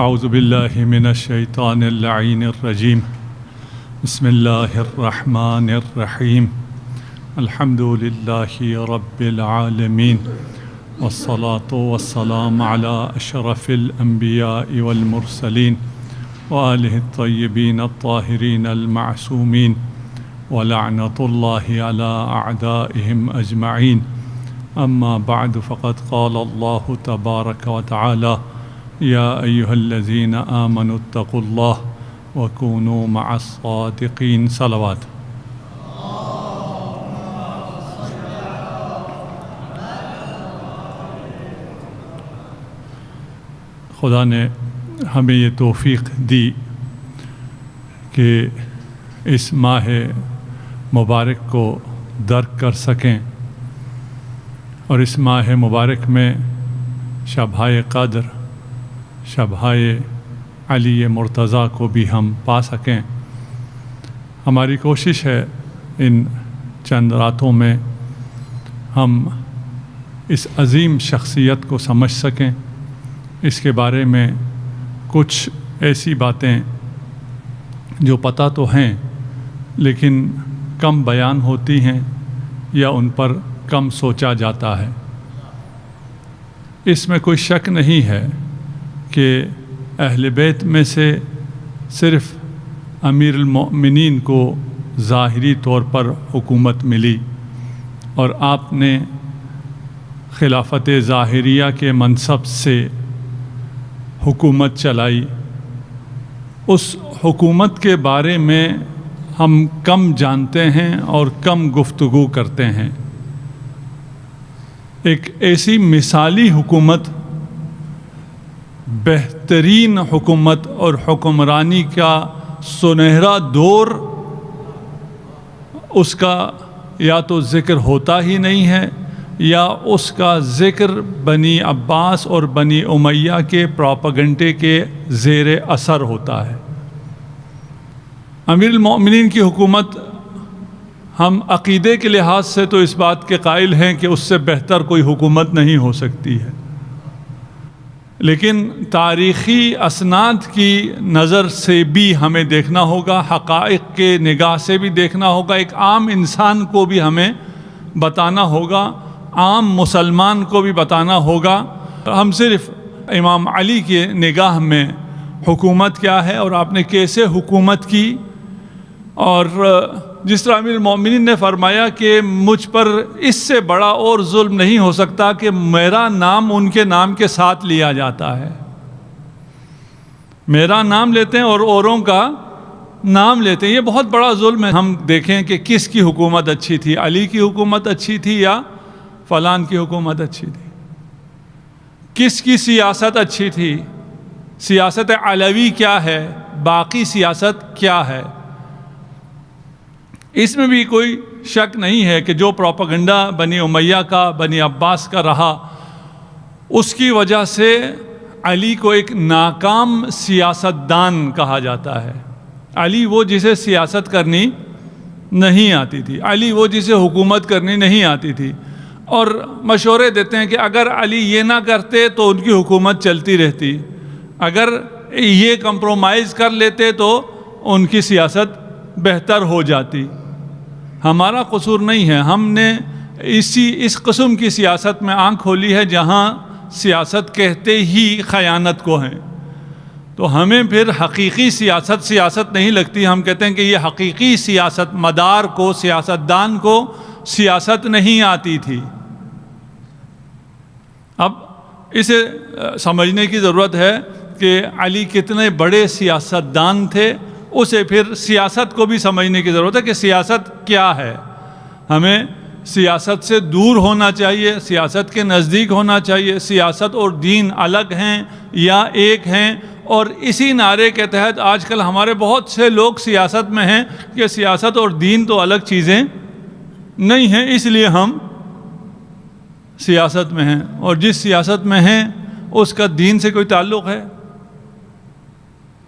اعوذ باللہ من الشیطان اللعین الرجیم بسم اللہ الرحمن الرحیم الحمد للہ رب العالمین والصلاة والسلام علی اشرف الانبیاء والمرسلین وآلہ الطیبین الطاہرین المعصومین ولعنۃ اللہ علی اعدائہم اجمعین اما بعد فقد قال اللہ تبارک وتعالی یا ایہا الذین آمنوا اتقوا اللہ وکونوا مع الصادقین صلوات۔ خدا نے ہمیں یہ توفیق دی کہ اس ماہ مبارک کو درک کر سکیں اور اس ماہ مبارک میں شبۂ قدر، شبۂ علی مرتضیٰ کو بھی ہم پا سکیں۔ ہماری کوشش ہے ان چند راتوں میں ہم اس عظیم شخصیت کو سمجھ سکیں، اس کے بارے میں کچھ ایسی باتیں جو پتہ تو ہیں لیکن کم بیان ہوتی ہیں یا ان پر کم سوچا جاتا ہے۔ اس میں کوئی شک نہیں ہے کہ اہل بیت میں سے صرف امیر المؤمنین کو ظاہری طور پر حکومت ملی اور آپ نے خلافت ظاہریہ کے منصب سے حکومت چلائی۔ اس حکومت کے بارے میں ہم کم جانتے ہیں اور کم گفتگو کرتے ہیں۔ ایک ایسی مثالی حکومت، بہترین حکومت اور حکمرانی کا سنہرا دور، اس کا یا تو ذکر ہوتا ہی نہیں ہے یا اس کا ذکر بنی عباس اور بنی امیہ کے پروپیگنڈے کے زیر اثر ہوتا ہے۔ امیر المؤمنین کی حکومت، ہم عقیدے کے لحاظ سے تو اس بات کے قائل ہیں کہ اس سے بہتر کوئی حکومت نہیں ہو سکتی ہے، لیکن تاریخی اسناد کی نظر سے بھی ہمیں دیکھنا ہوگا، حقائق کے نگاہ سے بھی دیکھنا ہوگا، ایک عام انسان کو بھی ہمیں بتانا ہوگا، عام مسلمان کو بھی بتانا ہوگا۔ ہم صرف امام علی کے نگاہ میں حکومت کیا ہے اور آپ نے کیسے حکومت کی، اور جس طرح امیر المومنین نے فرمایا کہ مجھ پر اس سے بڑا اور ظلم نہیں ہو سکتا کہ میرا نام ان کے نام کے ساتھ لیا جاتا ہے۔ میرا نام لیتے ہیں اور اوروں کا نام لیتے ہیں، یہ بہت بڑا ظلم ہے۔ ہم دیکھیں کہ کس کی حکومت اچھی تھی، علی کی حکومت اچھی تھی یا فلان کی حکومت اچھی تھی، کس کی سیاست اچھی تھی، سیاست علوی کیا ہے، باقی سیاست کیا ہے۔ اس میں بھی کوئی شک نہیں ہے کہ جو پروپیگنڈا بنی امیہ کا، بنی عباس کا رہا، اس کی وجہ سے علی کو ایک ناکام سیاستدان کہا جاتا ہے۔ علی وہ جسے سیاست کرنی نہیں آتی تھی، علی وہ جسے حکومت کرنی نہیں آتی تھی، اور مشورے دیتے ہیں کہ اگر علی یہ نہ کرتے تو ان کی حکومت چلتی رہتی، اگر یہ کمپرومائز کر لیتے تو ان کی سیاست بہتر ہو جاتی۔ ہمارا قصور نہیں ہے، ہم نے اس قسم کی سیاست میں آنکھ کھولی ہے جہاں سیاست کہتے ہی خیانت کو ہیں، تو ہمیں پھر حقیقی سیاست نہیں لگتی۔ ہم کہتے ہیں کہ یہ حقیقی سیاست مدار کو، سیاستدان کو سیاست نہیں آتی تھی۔ اب اسے سمجھنے کی ضرورت ہے کہ علی کتنے بڑے سیاستدان تھے، اسے پھر سیاست کو بھی سمجھنے کی ضرورت ہے کہ سیاست کیا ہے۔ ہمیں سیاست سے دور ہونا چاہیے، سیاست کے نزدیک ہونا چاہیے۔ سیاست اور دین الگ ہیں یا ایک ہیں، اور اسی نعرے کے تحت آج کل ہمارے بہت سے لوگ سیاست میں ہیں کہ سیاست اور دین تو الگ چیزیں نہیں ہیں، اس لیے ہم سیاست میں ہیں، اور جس سیاست میں ہیں اس کا دین سے کوئی تعلق ہے،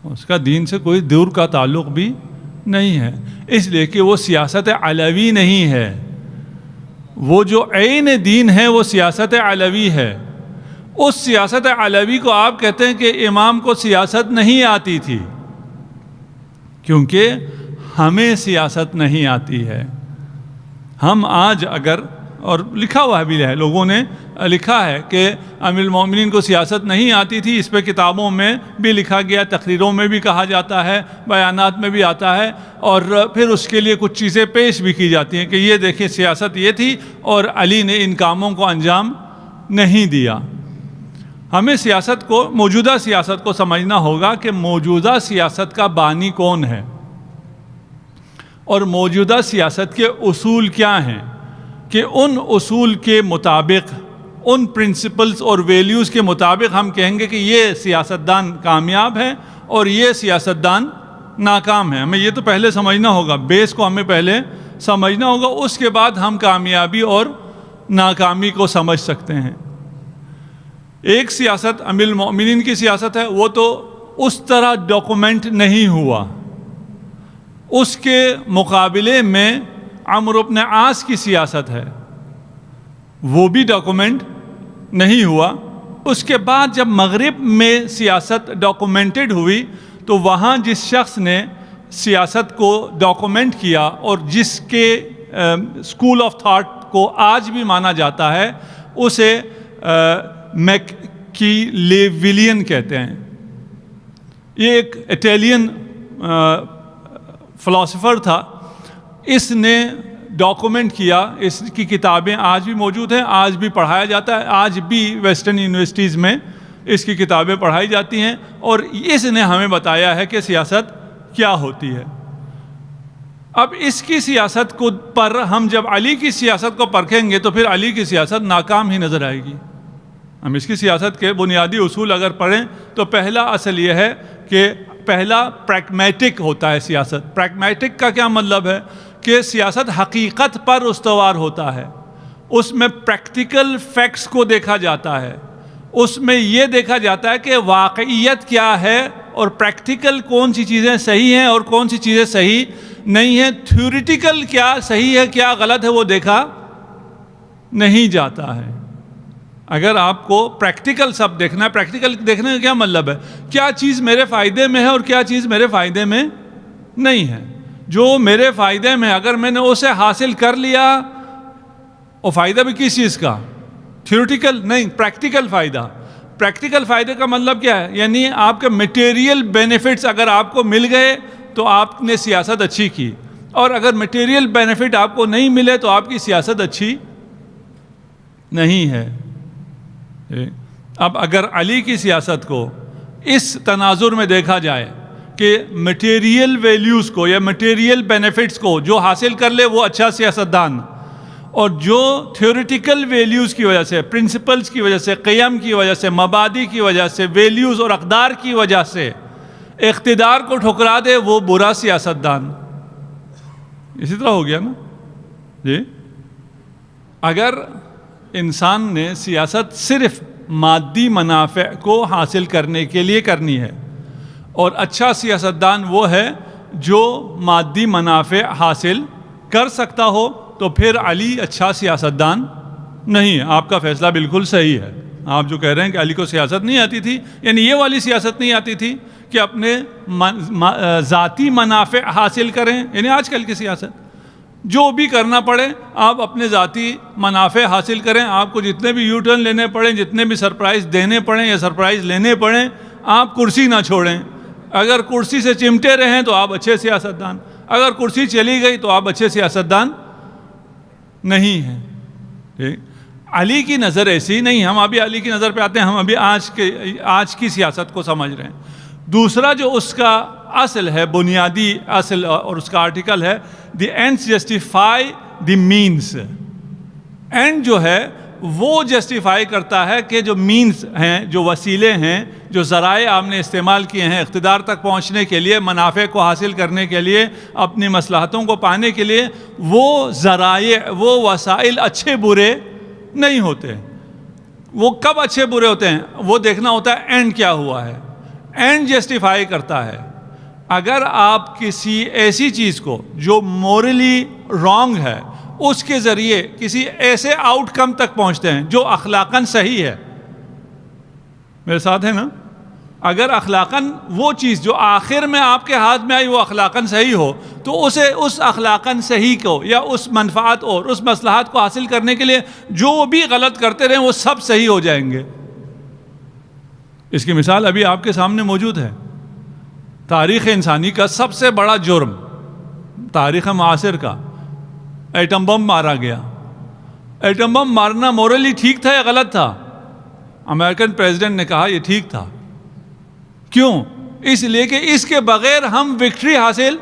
اس کا دین سے کوئی دور کا تعلق بھی نہیں ہے، اس لیے کہ وہ سیاست علوی نہیں ہے، وہ جو عین دین ہے وہ سیاست علوی ہے، اس سیاست علوی کو آپ کہتے ہیں کہ امام کو سیاست نہیں آتی تھی، کیونکہ ہمیں سیاست نہیں آتی ہے۔ ہم آج اگر، اور لکھا ہوا بھی ہے، لوگوں نے لکھا ہے کہ امیر المومنین کو سیاست نہیں آتی تھی، اس پہ کتابوں میں بھی لکھا گیا، تقریروں میں بھی کہا جاتا ہے، بیانات میں بھی آتا ہے، اور پھر اس کے لیے کچھ چیزیں پیش بھی کی جاتی ہیں کہ یہ دیکھیں سیاست یہ تھی اور علی نے ان کاموں کو انجام نہیں دیا۔ ہمیں سیاست کو، موجودہ سیاست کو سمجھنا ہوگا کہ موجودہ سیاست کا بانی کون ہے اور موجودہ سیاست کے اصول کیا ہیں، کہ ان اصول کے مطابق، ان پرنسپلز اور ویلیوز کے مطابق ہم کہیں گے کہ یہ سیاستدان کامیاب ہے اور یہ سیاستدان ناکام ہے۔ ہمیں یہ تو پہلے سمجھنا ہوگا، بیس کو ہمیں پہلے سمجھنا ہوگا، اس کے بعد ہم کامیابی اور ناکامی کو سمجھ سکتے ہیں۔ ایک سیاست امیر المومنین کی سیاست ہے، وہ تو اس طرح ڈاکومنٹ نہیں ہوا۔ اس کے مقابلے میں عمرو بن عاص کی سیاست ہے، وہ بھی ڈاکومنٹ نہیں ہوا۔ اس کے بعد جب مغرب میں سیاست ڈاکومنٹڈ ہوئی تو وہاں جس شخص نے سیاست کو ڈاکومنٹ کیا اور جس کے اسکول آف تھاٹ کو آج بھی مانا جاتا ہے، اسے میکیاویلین کہتے ہیں۔ یہ ایک اٹیلین فلاسفر تھا، اس نے ڈاکومنٹ کیا، اس کی کتابیں آج بھی موجود ہیں، آج بھی پڑھایا جاتا ہے، آج بھی ویسٹرن یونیورسٹیز میں اس کی کتابیں پڑھائی جاتی ہیں، اور اس نے ہمیں بتایا ہے کہ سیاست کیا ہوتی ہے۔ اب اس کی سیاست کو پر ہم جب علی کی سیاست کو پرکھیں گے تو پھر علی کی سیاست ناکام ہی نظر آئے گی۔ ہم اس کی سیاست کے بنیادی اصول اگر پڑھیں تو پہلا اصل یہ ہے کہ پہلا پریگمیٹک ہوتا ہے سیاست۔ پریگمیٹک کا کیا مطلب ہے؟ کہ سیاست حقیقت پر استوار ہوتا ہے، اس میں پریکٹیکل فیکٹس کو دیکھا جاتا ہے، اس میں یہ دیکھا جاتا ہے کہ واقعیت کیا ہے اور پریکٹیکل کون سی چیزیں صحیح ہیں اور کون سی چیزیں صحیح نہیں ہیں، تھیوریٹیکل کیا صحیح ہے کیا غلط ہے وہ دیکھا نہیں جاتا ہے۔ اگر آپ کو پریکٹیکل سب دیکھنا ہے، پریکٹیکل دیکھنے کا کیا مطلب ہے؟ کیا چیز میرے فائدے میں ہے اور کیا چیز میرے فائدے میں نہیں ہے۔ جو میرے فائدے میں اگر میں نے اسے حاصل کر لیا، اور فائدہ بھی کس چیز کا؟ تھیوریٹیکل نہیں، پریکٹیکل فائدہ۔ پریکٹیکل فائدے کا مطلب کیا ہے؟ یعنی آپ کے میٹیریل بینیفٹس اگر آپ کو مل گئے تو آپ نے سیاست اچھی کی، اور اگر میٹیریل بینیفٹ آپ کو نہیں ملے تو آپ کی سیاست اچھی نہیں ہے۔ اب اگر علی کی سیاست کو اس تناظر میں دیکھا جائے کہ میٹیریل ویلیوز کو یا میٹیریل بینیفٹس کو جو حاصل کر لے وہ اچھا سیاستدان، اور جو تھیوریٹیکل ویلیوز کی وجہ سے، پرنسپلز کی وجہ سے، قیم کی وجہ سے، مبادی کی وجہ سے، ویلیوز اور اقدار کی وجہ سے اقتدار کو ٹھکرا دے، وہ برا سیاستدان۔ اسی طرح ہو گیا نا جی۔ اگر انسان نے سیاست صرف مادی منافع کو حاصل کرنے کے لیے کرنی ہے، اور اچھا سیاستدان وہ ہے جو مادی منافع حاصل کر سکتا ہو، تو پھر علی اچھا سیاستدان نہیں ہے۔ آپ کا فیصلہ بالکل صحیح ہے۔ آپ جو کہہ رہے ہیں کہ علی کو سیاست نہیں آتی تھی، یعنی یہ والی سیاست نہیں آتی تھی کہ اپنے ذاتی منافع حاصل کریں، یعنی آج کل کی سیاست جو بھی کرنا پڑے آپ اپنے ذاتی منافع حاصل کریں، آپ کو جتنے بھی یو ٹرن لینے پڑیں، جتنے بھی سرپرائز دینے پڑیں یا سرپرائز لینے پڑیں، آپ کرسی نہ چھوڑیں۔ اگر کرسی سے چمٹے رہیں تو آپ اچھے سیاستدان، اگر کرسی چلی گئی تو آپ اچھے سیاستدان نہیں ہیں۔ علی کی نظر ایسی نہیں، ہم ابھی علی کی نظر پہ آتے ہیں، ہم ابھی آج کی سیاست کو سمجھ رہے ہیں۔ دوسرا جو اس کا اصل ہے، بنیادی اصل اور اس کا آرٹیکل ہے the ends justify the means. And جو ہے وہ جسٹیفائی کرتا ہے کہ جو مینس ہیں، جو وسیلے ہیں، جو ذرائع آپ نے استعمال کیے ہیں اقتدار تک پہنچنے کے لیے، منافع کو حاصل کرنے کے لیے، اپنی مصلحتوں کو پانے کے لیے، وہ ذرائع، وہ وسائل اچھے برے نہیں ہوتے۔ وہ کب اچھے برے ہوتے ہیں؟ وہ دیکھنا ہوتا ہے اینڈ کیا ہوا ہے۔ اینڈ جسٹیفائی کرتا ہے۔ اگر آپ کسی ایسی چیز کو جو مورلی رانگ ہے اس کے ذریعے کسی ایسے آؤٹ کم تک پہنچتے ہیں جو اخلاقاً صحیح ہے، میرے ساتھ ہے نا؟ اگر اخلاقاً وہ چیز جو آخر میں آپ کے ہاتھ میں آئی وہ اخلاقاً صحیح ہو تو اسے اس اخلاقاً صحیح کو یا اس منفعت اور اس مصلحت کو حاصل کرنے کے لیے جو بھی غلط کرتے رہیں وہ سب صحیح ہو جائیں گے۔ اس کی مثال ابھی آپ کے سامنے موجود ہے۔ تاریخ انسانی کا سب سے بڑا جرم، تاریخ معاصر کا، ایٹم بم مارا گیا۔ ایٹم بم مارنا مورلی ٹھیک تھا یا غلط تھا؟ امریکن پریزیڈنٹ نے کہا یہ ٹھیک تھا۔ کیوں؟ اس لیے کہ اس کے بغیر ہم وکٹری حاصل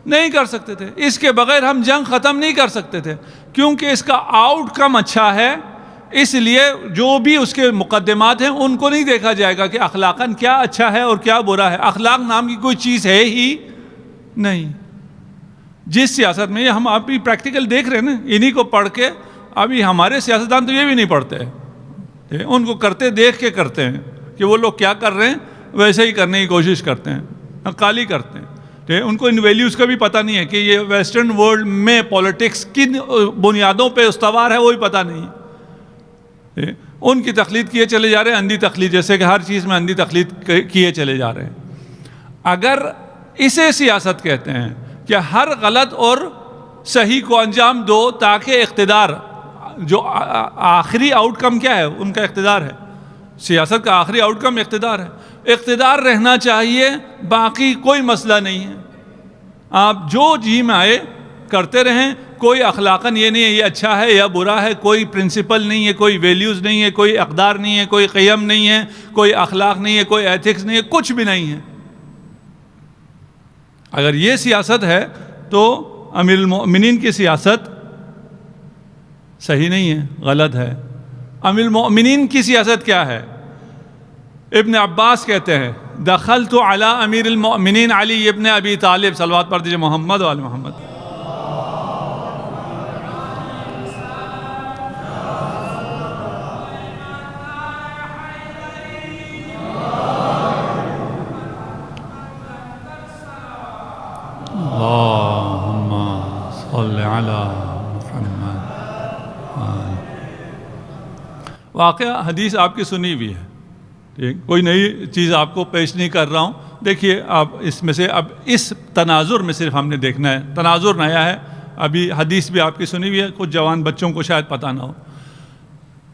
نہیں کر سکتے تھے، اس کے بغیر ہم جنگ ختم نہیں کر سکتے تھے، کیونکہ اس کا آؤٹ کم اچھا ہے۔ اس لیے جو بھی اس کے مقدمات ہیں ان کو نہیں دیکھا جائے گا کہ اخلاقاً کیا اچھا ہے اور کیا برا ہے۔ اخلاق نام کی کوئی چیز ہے ہی نہیں۔ جس سیاست میں ہم آپ بھی پریکٹیکل دیکھ رہے ہیں نا، انہی کو پڑھ کے ابھی ہمارے سیاستدان تو یہ بھی نہیں پڑھتے، ان کو کرتے دیکھ کے کرتے ہیں کہ وہ لوگ کیا کر رہے ہیں ویسے ہی کرنے کی کوشش کرتے ہیں، نقالی کرتے ہیں۔ ان کو ان ویلیوز کا بھی پتہ نہیں ہے کہ یہ ویسٹرن ورلڈ میں پولیٹکس کن بنیادوں پہ استوار ہے، وہی پتہ نہیں۔ ان کی تقلید کیے چلے جا رہے ہیں، اندھی تقلید، جیسے کہ ہر چیز میں اندھی تقلید کیے چلے جا رہے ہیں۔ اگر اسے سیاست کہتے ہیں کہ ہر غلط اور صحیح کو انجام دو تاکہ اقتدار، جو آخری آؤٹ کم کیا ہے ان کا اقتدار ہے، سیاست کا آخری آؤٹ کم اقتدار ہے، اقتدار رہنا چاہیے، باقی کوئی مسئلہ نہیں ہے، آپ جو جی میں آئے کرتے رہیں، کوئی اخلاقاً یہ نہیں ہے یہ اچھا ہے یا برا ہے، کوئی پرنسپل نہیں ہے، کوئی ویلیوز نہیں ہے، کوئی اقدار نہیں ہے، کوئی قیم نہیں ہے، کوئی اخلاق نہیں ہے، کوئی ایتھکس نہیں ہے، کچھ بھی نہیں ہے۔ اگر یہ سیاست ہے تو امیر المؤمنین کی سیاست صحیح نہیں ہے، غلط ہے۔ امیر المؤمنین کی سیاست کیا ہے؟ ابن عباس کہتے ہیں دخلت علی امیر المؤمنین علی ابن ابی طالب، صلوات پڑھ دیجئے محمد و آل محمد۔ اللہم صل علی محمد۔ واقعہ حدیث آپ کی سنی ہوئی ہے، ٹھیک، کوئی نئی چیز آپ کو پیش نہیں کر رہا ہوں۔ دیکھیے آپ اس میں سے اب اس تناظر میں صرف ہم نے دیکھنا ہے، تناظر نیا ہے، ابھی حدیث بھی آپ کی سنی ہوئی ہے، کچھ جوان بچوں کو شاید پتہ نہ ہو۔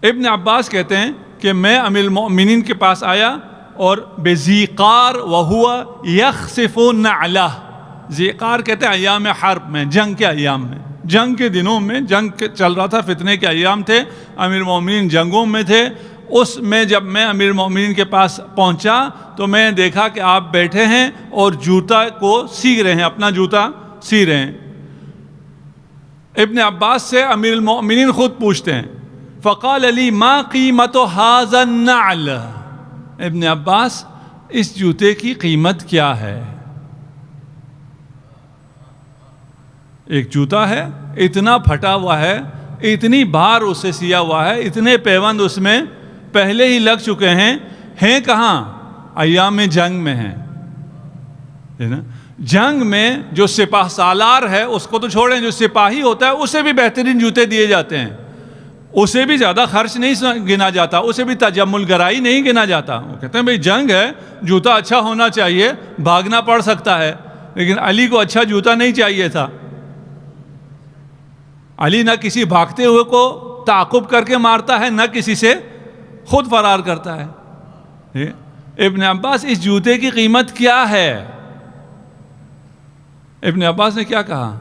ابن عباس کہتے ہیں کہ میں امیر المؤمنین کے پاس آیا اور بذیقار وہو یخصف نعلہ، ذیقار کہتے ہیں ایام حرب میں، جنگ کے ایام میں، جنگ کے دنوں میں، جنگ چل رہا تھا، فتنے کے ایام تھے، امیر المؤمنین جنگوں میں تھے۔ اس میں جب میں امیر المؤمنین کے پاس پہنچا تو میں نے دیکھا کہ آپ بیٹھے ہیں اور جوتا کو سی رہے ہیں، اپنا جوتا سی رہے ہیں۔ ابن عباس سے امیر المؤمنین خود پوچھتے ہیں فقال علی ما قیمت ھذا النعل، ابن عباس اس جوتے کی قیمت کیا ہے؟ ایک جوتا ہے، اتنا پھٹا ہوا ہے، اتنی بار اسے سیا ہوا ہے، اتنے پیوند اس میں پہلے ہی لگ چکے ہیں کہاں؟ ایام جنگ میں ہیں۔ جنگ میں جو سپاہ سالار ہے اس کو تو چھوڑیں، جو سپاہی ہوتا ہے اسے بھی بہترین جوتے دیے جاتے ہیں، اسے بھی زیادہ خرچ نہیں گنا جاتا، اسے بھی تجمل گرائی نہیں گنا جاتا۔ وہ کہتے ہیں بھئی جنگ ہے، جوتا اچھا ہونا چاہیے، بھاگنا پڑ سکتا ہے، لیکن علی کو اچھا جوتا نہیں چاہیے تھا۔ علی نہ کسی بھاگتے ہوئے کو تعاقب کر کے مارتا ہے، نہ کسی سے خود فرار کرتا ہے۔ ابن عباس اس جوتے کی قیمت کیا ہے؟ ابن عباس نے کیا کہا؟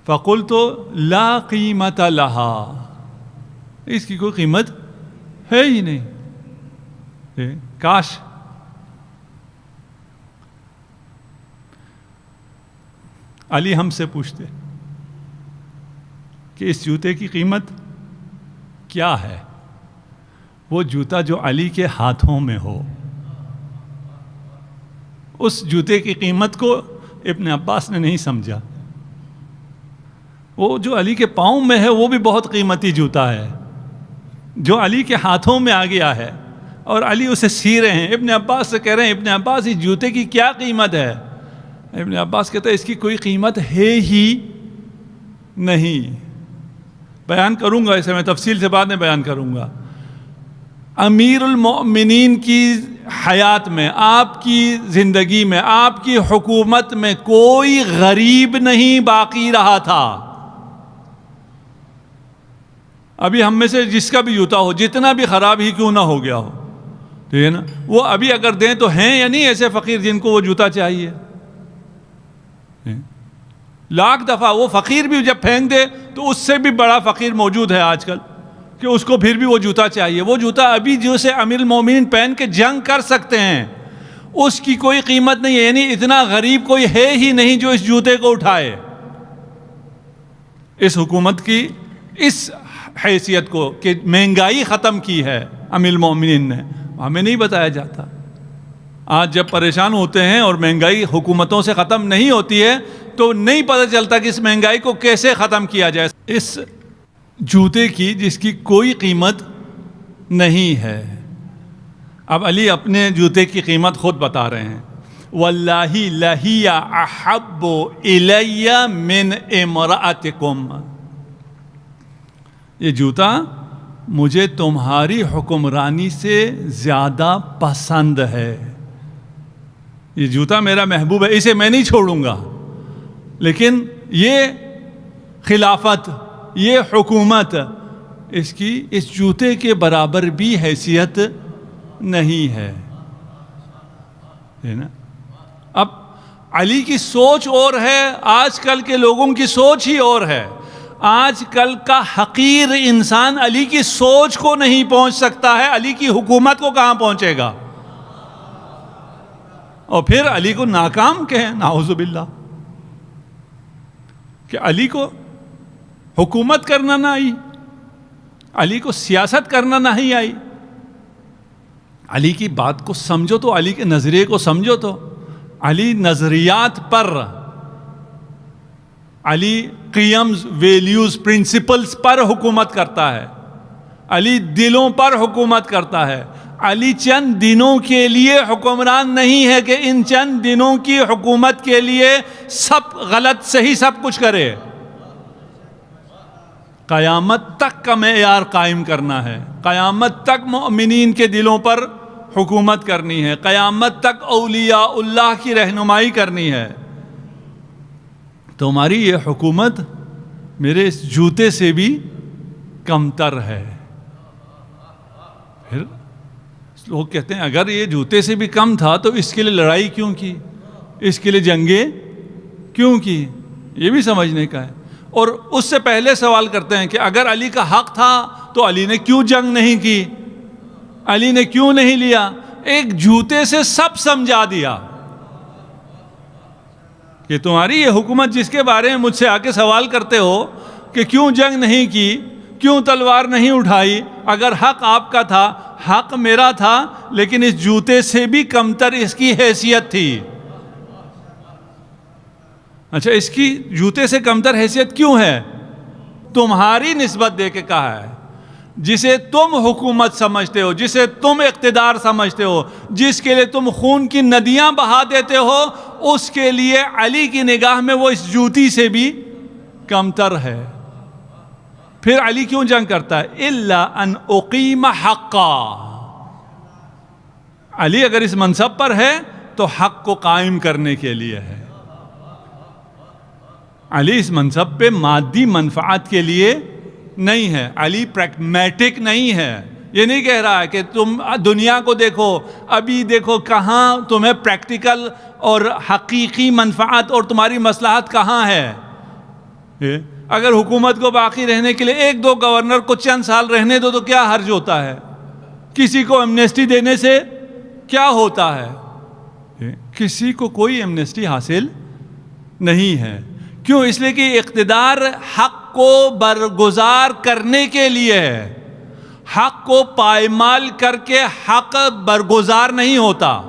فقلت لا قیمت لہا، اس کی کوئی قیمت ہے ہی نہیں۔ کاش علی ہم سے پوچھتے کہ اس جوتے کی قیمت کیا ہے، وہ جوتا جو علی کے ہاتھوں میں ہو، اس جوتے کی قیمت کو ابن عباس نے نہیں سمجھا۔ وہ جو علی کے پاؤں میں ہے وہ بھی بہت قیمتی جوتا ہے، جو علی کے ہاتھوں میں آ گیا ہے اور علی اسے سی رہے ہیں۔ ابن عباس سے کہہ رہے ہیں ابن عباس اس جوتے کی کیا قیمت ہے؟ ابن عباس کہتا ہے اس کی کوئی قیمت ہے ہی نہیں۔ بیان کروں گا اسے، میں تفصیل سے بعد میں بیان کروں گا۔ امیر المؤمنین کی حیات میں، آپ کی زندگی میں، آپ کی حکومت میں کوئی غریب نہیں باقی رہا تھا۔ ابھی ہم میں سے جس کا بھی جوتا ہو، جتنا بھی خراب ہی کیوں نہ ہو گیا ہو، ٹھیک ہے نا، وہ ابھی اگر دیں تو ہیں یا نہیں ایسے فقیر جن کو وہ جوتا چاہیے؟ لاکھ دفعہ وہ فقیر بھی جب پھینک دے تو اس سے بھی بڑا فقیر موجود ہے آج کل، کہ اس کو پھر بھی وہ جوتا چاہیے۔ وہ جوتا ابھی جسے امیر المومنین پہن کے جنگ کر سکتے ہیں، اس کی کوئی قیمت نہیں ہے، یعنی اتنا غریب کوئی ہے ہی نہیں جو اس جوتے کو اٹھائے۔ اس حکومت کی اس حیثیت کو کہ مہنگائی ختم کی ہے امیر المومنین نے، ہمیں نہیں بتایا جاتا۔ آج جب پریشان ہوتے ہیں اور مہنگائی حکومتوں سے ختم نہیں ہوتی ہے تو نہیں پتہ چلتا کہ اس مہنگائی کو کیسے ختم کیا جائے۔ اس جوتے کی جس کی کوئی قیمت نہیں ہے، اب علی اپنے جوتے کی قیمت خود بتا رہے ہیں، واللہ لہی احب الی من امرأتکم، یہ جوتا مجھے تمہاری حکمرانی سے زیادہ پسند ہے، یہ جوتا میرا محبوب ہے، اسے میں نہیں چھوڑوں گا، لیکن یہ خلافت، یہ حکومت، اس کی اس جوتے کے برابر بھی حیثیت نہیں ہے نا۔ اب علی کی سوچ اور ہے، آج کل کے لوگوں کی سوچ ہی اور ہے۔ آج کل کا حقیر انسان علی کی سوچ کو نہیں پہنچ سکتا ہے، علی کی حکومت کو کہاں پہنچے گا؟ اور پھر علی کو ناکام کہیں، نعوذ باللہ، کہ علی کو حکومت کرنا نہ آئی، علی کو سیاست کرنا نہیں آئی۔ علی کی بات کو سمجھو تو، علی کے نظریے کو سمجھو تو، علی نظریات پر، علی قیمز، ویلیوز، پرنسپلز پر حکومت کرتا ہے، علی دلوں پر حکومت کرتا ہے۔ علی چند دنوں کے لیے حکمران نہیں ہے کہ ان چند دنوں کی حکومت کے لیے سب غلط صحیح سب کچھ کرے، قیامت تک کا معیار قائم کرنا ہے، قیامت تک مومنین کے دلوں پر حکومت کرنی ہے، قیامت تک اولیاء اللہ کی رہنمائی کرنی ہے۔ تمہاری یہ حکومت میرے اس جوتے سے بھی کمتر ہے۔ پھر لوگ کہتے ہیں اگر یہ جوتے سے بھی کم تھا تو اس کے لیے لڑائی کیوں کی، اس کے لیے جنگیں کیوں کی، یہ بھی سمجھنے کا ہے۔ اور اس سے پہلے سوال کرتے ہیں کہ اگر علی کا حق تھا تو علی نے کیوں جنگ نہیں کی، علی نے کیوں نہیں لیا؟ ایک جوتے سے سب سمجھا دیا کہ تمہاری یہ حکومت جس کے بارے میں مجھ سے آ کے سوال کرتے ہو کہ کیوں جنگ نہیں کی، کیوں تلوار نہیں اٹھائی، اگر حق آپ کا تھا، حق میرا تھا، لیکن اس جوتے سے بھی کمتر اس کی حیثیت تھی۔ اچھا، اس کی جوتے سے کمتر حیثیت کیوں ہے؟ تمہاری نسبت دے کے کہا ہے، جسے تم حکومت سمجھتے ہو، جسے تم اقتدار سمجھتے ہو، جس کے لیے تم خون کی ندیاں بہا دیتے ہو، اس کے لیے علی کی نگاہ میں وہ اس جوتی سے بھی کمتر ہے۔ پھر علی کیوں جنگ کرتا ہے؟ الا ان اقیم حقا، علی اگر اس منصب پر ہے تو حق کو قائم کرنے کے لیے ہے۔ علی اس منصب پہ مادی منفعت کے لیے نہیں ہے، علی پریگمیٹک نہیں ہے۔ یہ نہیں کہہ رہا ہے کہ تم دنیا کو دیکھو، ابھی دیکھو کہاں تمہیں پریکٹیکل اور حقیقی منفعت اور تمہاری مصلحت کہاں ہے۔ اگر حکومت کو باقی رہنے کے لیے ایک دو گورنر کو چند سال رہنے دو تو کیا حرج ہوتا ہے؟ کسی کو ایمنیسٹی دینے سے کیا ہوتا ہے؟ کسی کو کوئی ایمنیسٹی حاصل نہیں ہے۔ کیوں؟ اس لیے کہ اقتدار حق کو برگزار کرنے کے لیے ہے، حق کو پائمال کر کے حق برگزار نہیں ہوتا۔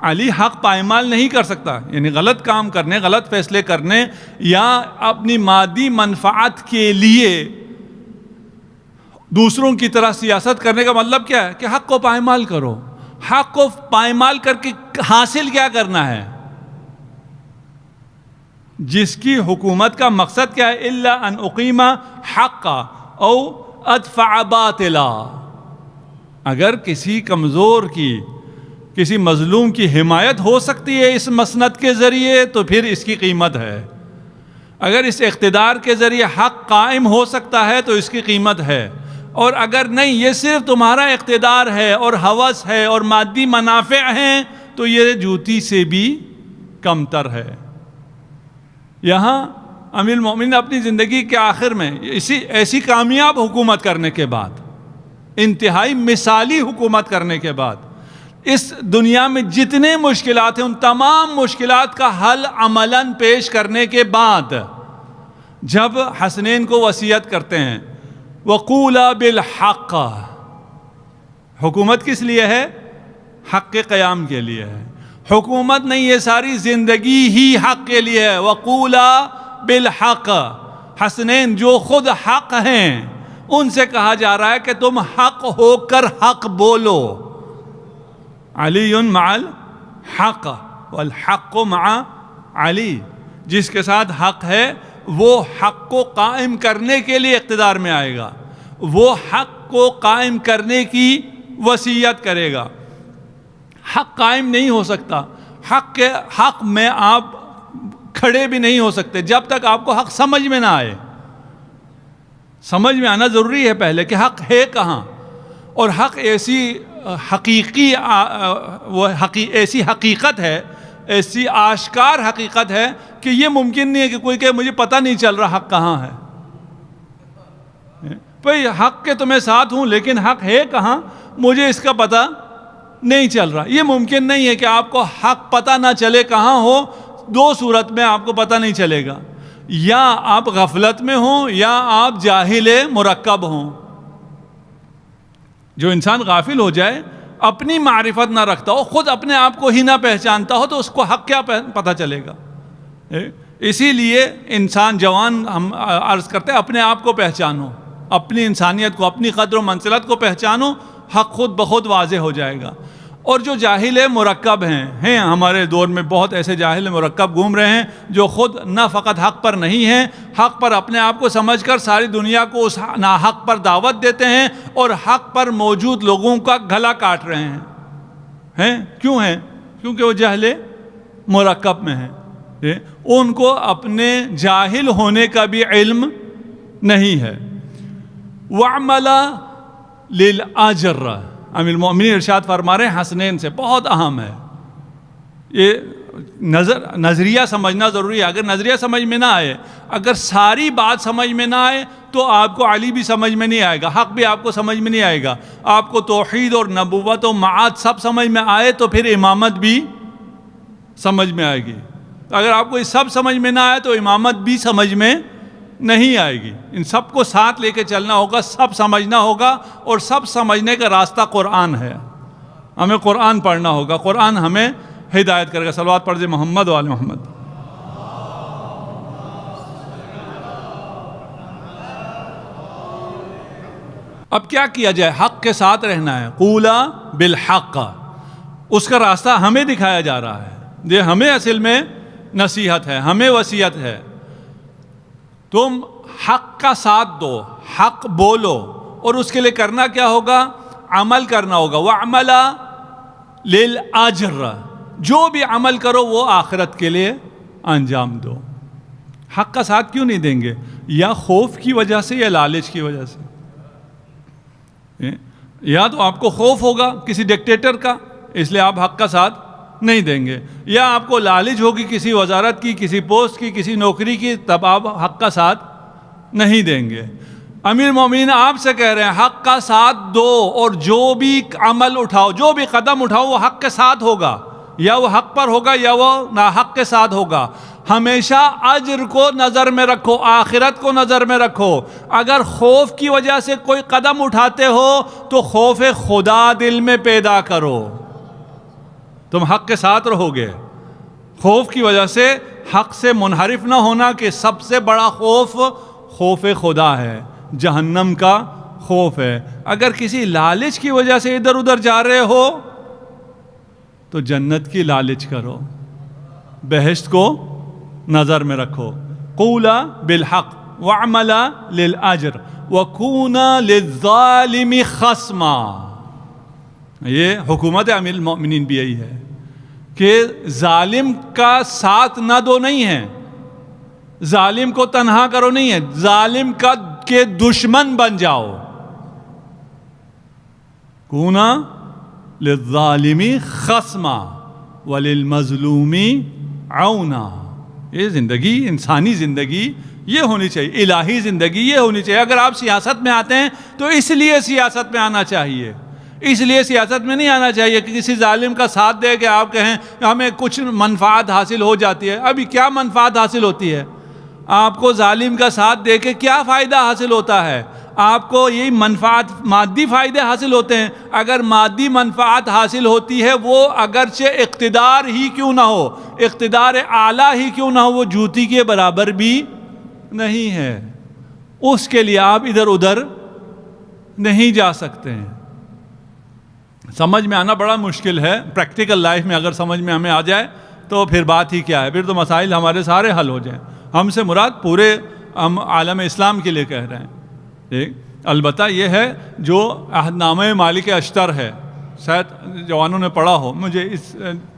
علی حق پائمال نہیں کر سکتا، یعنی غلط کام کرنے، غلط فیصلے کرنے یا اپنی مادی منفعت کے لیے دوسروں کی طرح سیاست کرنے کا مطلب کیا ہے؟ کہ حق کو پائمال کرو۔ حق کو پائمال کر کے حاصل کیا کرنا ہے؟ جس کی حکومت کا مقصد کیا ہے؟ الا ان اقیم حقا او ادفع باطلا، اگر کسی کمزور کی، کسی مظلوم کی حمایت ہو سکتی ہے اس مسند کے ذریعے تو پھر اس کی قیمت ہے. اگر اس اقتدار کے ذریعے حق قائم ہو سکتا ہے تو اس کی قیمت ہے. اور اگر نہیں، یہ صرف تمہارا اقتدار ہے اور ہوس ہے اور مادی منافع ہیں تو یہ جوتی سے بھی کمتر ہے. یہاں امیر المومنین اپنی زندگی کے آخر میں ایسی کامیاب حکومت کرنے کے بعد، انتہائی مثالی حکومت کرنے کے بعد، اس دنیا میں جتنے مشکلات ہیں ان تمام مشکلات کا حل عملاً پیش کرنے کے بعد جب حسنین کو وصیت کرتے ہیں وَقُولَا بِالْحَقِّ، حکومت کس لیے ہے؟ حق کے قیام کے لیے ہے. حکومت نہیں، یہ ساری زندگی ہی حق کے لیے ہے. وَقُولَا بِالْحَقِّ، حسنین جو خود حق ہیں ان سے کہا جا رہا ہے کہ تم حق ہو کر حق بولو. علی مع الحق والحق مع علی، جس کے ساتھ حق ہے وہ حق کو قائم کرنے کے لیے اقتدار میں آئے گا، وہ حق کو قائم کرنے کی وصیت کرے گا. حق قائم نہیں ہو سکتا، حق میں آپ کھڑے بھی نہیں ہو سکتے جب تک آپ کو حق سمجھ میں نہ آئے. سمجھ میں آنا ضروری ہے پہلے کہ حق ہے کہاں. اور حق ایسی حقیقت ہے، ایسی آشکار حقیقت ہے کہ یہ ممکن نہیں ہے کہ کوئی کہ مجھے پتہ نہیں چل رہا حق کہاں ہے. بھئی حق کے تو میں ساتھ ہوں لیکن حق ہے کہاں مجھے اس کا پتہ نہیں چل رہا. یہ ممکن نہیں ہے کہ آپ کو حق پتہ نہ چلے کہاں ہو. دو صورت میں آپ کو پتہ نہیں چلے گا، یا آپ غفلت میں ہوں یا آپ جاہل مرکب ہوں. جو انسان غافل ہو جائے، اپنی معرفت نہ رکھتا ہو، خود اپنے آپ کو ہی نہ پہچانتا ہو تو اس کو حق کیا پتہ چلے گا. اسی لیے انسان جوان ہم عرض کرتے ہیں اپنے آپ کو پہچانو، اپنی انسانیت کو، اپنی قدر و منزلت کو پہچانو، حق خود بخود واضح ہو جائے گا. اور جو جاہل مرکب ہیں ہمارے دور میں بہت ایسے جاہل مرکب گھوم رہے ہیں جو خود نہ فقط حق پر نہیں ہیں، حق پر اپنے آپ کو سمجھ کر ساری دنیا کو اس ناحق پر دعوت دیتے ہیں اور حق پر موجود لوگوں کا گلا کاٹ رہے ہیں. کیوں ہیں؟ کیونکہ وہ جاہل مرکب میں ہیں. ان کو اپنے جاہل ہونے کا بھی علم نہیں ہے. وَعْمَلَ لِلْأَجْرِ، امیر المومنین ارشاد فرما رہے ہیں حسنین سے بہت اہم ہے. یہ نظریہ سمجھنا ضروری ہے. اگر نظریہ سمجھ میں نہ آئے، اگر ساری بات سمجھ میں نہ آئے تو آپ کو علی بھی سمجھ میں نہیں آئے گا، حق بھی آپ کو سمجھ میں نہیں آئے گا. آپ کو توحید اور نبوت و معاد سب سمجھ میں آئے تو پھر امامت بھی سمجھ میں آئے گی. اگر آپ کو یہ سب سمجھ میں نہ آئے تو امامت بھی سمجھ میں نہیں آئے گی. ان سب کو ساتھ لے کے چلنا ہوگا، سب سمجھنا ہوگا، اور سب سمجھنے کا راستہ قرآن ہے. ہمیں قرآن پڑھنا ہوگا، قرآن ہمیں ہدایت کرے گا. صلوات پڑھ دے محمد و آل محمد. اب کیا کیا جائے؟ حق کے ساتھ رہنا ہے. قولا بالحق، اس کا راستہ ہمیں دکھایا جا رہا ہے. یہ ہمیں اصل میں نصیحت ہے، ہمیں وصیت ہے. تم حق کا ساتھ دو، حق بولو، اور اس کے لیے کرنا کیا ہوگا؟ عمل کرنا ہوگا. وَعْمَلَ لِلْأَجْرِ، جو بھی عمل کرو وہ آخرت کے لیے انجام دو. حق کا ساتھ کیوں نہیں دیں گے؟ یا خوف کی وجہ سے یا لالچ کی وجہ سے. یا تو آپ کو خوف ہوگا کسی ڈکٹیٹر کا، اس لیے آپ حق کا ساتھ نہیں دیں گے، یا آپ کو لالچ ہوگی کسی وزارت کی، کسی پوسٹ کی، کسی نوکری کی، تب آپ حق کا ساتھ نہیں دیں گے. امیر المومنین آپ سے کہہ رہے ہیں حق کا ساتھ دو، اور جو بھی عمل اٹھاؤ، جو بھی قدم اٹھاؤ وہ حق کے ساتھ ہوگا، یا وہ حق پر ہوگا یا وہ ناحق کے ساتھ ہوگا. ہمیشہ اجر کو نظر میں رکھو، آخرت کو نظر میں رکھو. اگر خوف کی وجہ سے کوئی قدم اٹھاتے ہو تو خوف خدا دل میں پیدا کرو، تم حق کے ساتھ رہو گے. خوف کی وجہ سے حق سے منحرف نہ ہونا، کہ سب سے بڑا خوف خوف خدا ہے، جہنم کا خوف ہے. اگر کسی لالچ کی وجہ سے ادھر ادھر جا رہے ہو تو جنت کی لالچ کرو، بہشت کو نظر میں رکھو. قولا بالحق وعملا للأجر وکونا للظالم خصما. یہ حکومت امیر المومنین بھی یہی ہے کہ ظالم کا ساتھ نہ دو نہیں ہے، ظالم کو تنہا کرو نہیں ہے، ظالم کے دشمن بن جاؤ. کونا للظالمی خصما وللمظلومی عونا. یہ زندگی، انسانی زندگی یہ ہونی چاہیے، الہی زندگی یہ ہونی چاہیے. اگر آپ سیاست میں آتے ہیں تو اس لیے سیاست میں آنا چاہیے، اس لیے سیاست میں نہیں آنا چاہیے کہ کسی ظالم کا ساتھ دے کے آپ کہیں ہمیں کچھ منفعت حاصل ہو جاتی ہے. ابھی کیا منفعت حاصل ہوتی ہے؟ آپ کو ظالم کا ساتھ دے کے کیا فائدہ حاصل ہوتا ہے؟ آپ کو یہی منفعت، مادی فائدے حاصل ہوتے ہیں. اگر مادی منفعت حاصل ہوتی ہے، وہ اگرچہ اقتدار ہی کیوں نہ ہو، اقتدار اعلیٰ ہی کیوں نہ ہو، وہ جوتی کے برابر بھی نہیں ہے. اس کے لیے آپ ادھر ادھر نہیں جا سکتے ہیں. سمجھ میں آنا بڑا مشکل ہے. پریکٹیکل لائف میں اگر سمجھ میں ہمیں آ جائے تو پھر بات ہی کیا ہے، پھر تو مسائل ہمارے سارے حل ہو جائیں. ہم سے مراد پورے ہم عالم اسلام کے لیے کہہ رہے ہیں. البتہ یہ ہے جو عہد نامہ مالک اشتر ہے، شاید جوانوں نے پڑھا ہو، مجھے اس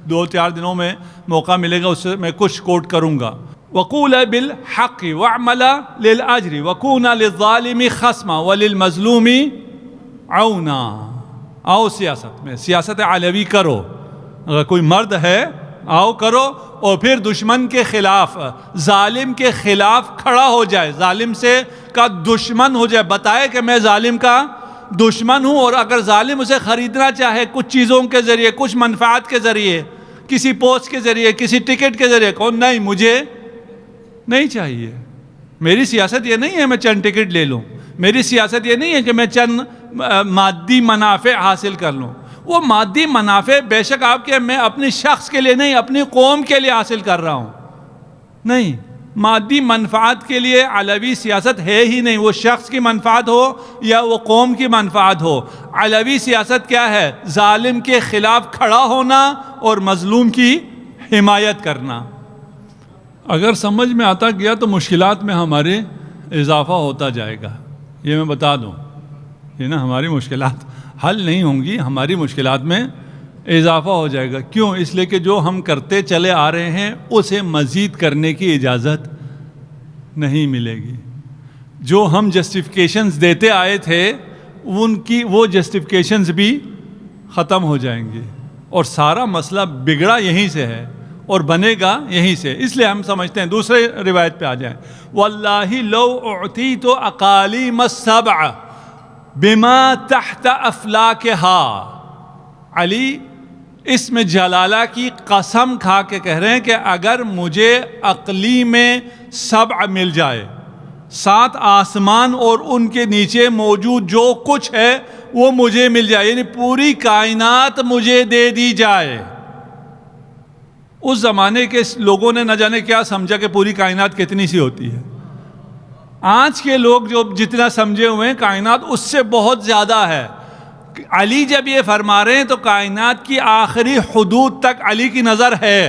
2-4 دنوں میں موقع ملے گا، اس سے میں کچھ کوٹ کروں گا. وَقُولَ بِالْحَقِّ وَاعْمَلَ لِلْأَجْرِ وَكُونَ لِلظَّالِمِ خَصْمًا وَلِلْمَظْلُومِ عَوْنًا. آؤ سیاست میں، سیاست علوی کرو. اگر کوئی مرد ہے آؤ کرو، اور پھر دشمن کے خلاف، ظالم کے خلاف کھڑا ہو جائے، ظالم سے کا دشمن ہو جائے، بتائے کہ میں ظالم کا دشمن ہوں. اور اگر ظالم اسے خریدنا چاہے کچھ چیزوں کے ذریعے، کچھ منفعت کے ذریعے، کسی پوسٹ کے ذریعے، کسی ٹکٹ کے ذریعے، کون نہیں، مجھے نہیں چاہیے. میری سیاست یہ نہیں ہے میں چند ٹکٹ لے لوں، میری سیاست یہ نہیں ہے کہ میں چند مادی منافع حاصل کر لوں. وہ مادی منافع بے شک آپ کے، میں اپنی شخص کے لیے نہیں، اپنی قوم کے لیے حاصل کر رہا ہوں. نہیں، مادی منفعت کے لیے علوی سیاست ہے ہی نہیں. وہ شخص کی منفعت ہو یا وہ قوم کی منفعت ہو، علوی سیاست کیا ہے؟ ظالم کے خلاف کھڑا ہونا اور مظلوم کی حمایت کرنا. اگر سمجھ میں آتا گیا تو مشکلات میں ہمارے اضافہ ہوتا جائے گا. یہ میں بتا دوں، یہ نا ہماری مشکلات حل نہیں ہوں گی، ہماری مشکلات میں اضافہ ہو جائے گا. کیوں؟ اس لیے کہ جو ہم کرتے چلے آ رہے ہیں اسے مزید کرنے کی اجازت نہیں ملے گی. جو ہم جسٹیفیکیشنز دیتے آئے تھے ان کی وہ جسٹیفیکیشنز بھی ختم ہو جائیں گی، اور سارا مسئلہ بگڑا یہیں سے ہے اور بنے گا یہیں سے. اس لیے ہم سمجھتے ہیں، دوسرے روایت پہ آ جائیں. واللہ لو اعطیت اقالیم السبع بما تحت افلاکہا. علی اسم جلالہ کی قسم کھا کے کہہ رہے ہیں کہ اگر مجھے اقلیم سبع مل جائے، 7 آسمان اور ان کے نیچے موجود جو کچھ ہے وہ مجھے مل جائے، یعنی پوری کائنات مجھے دے دی جائے. اس زمانے کے لوگوں نے نہ جانے کیا سمجھا کہ پوری کائنات کتنی سی ہوتی ہے. آج کے لوگ جو جتنا سمجھے ہوئے ہیں کائنات اس سے بہت زیادہ ہے. علی جب یہ فرما رہے ہیں تو کائنات کی آخری حدود تک علی کی نظر ہے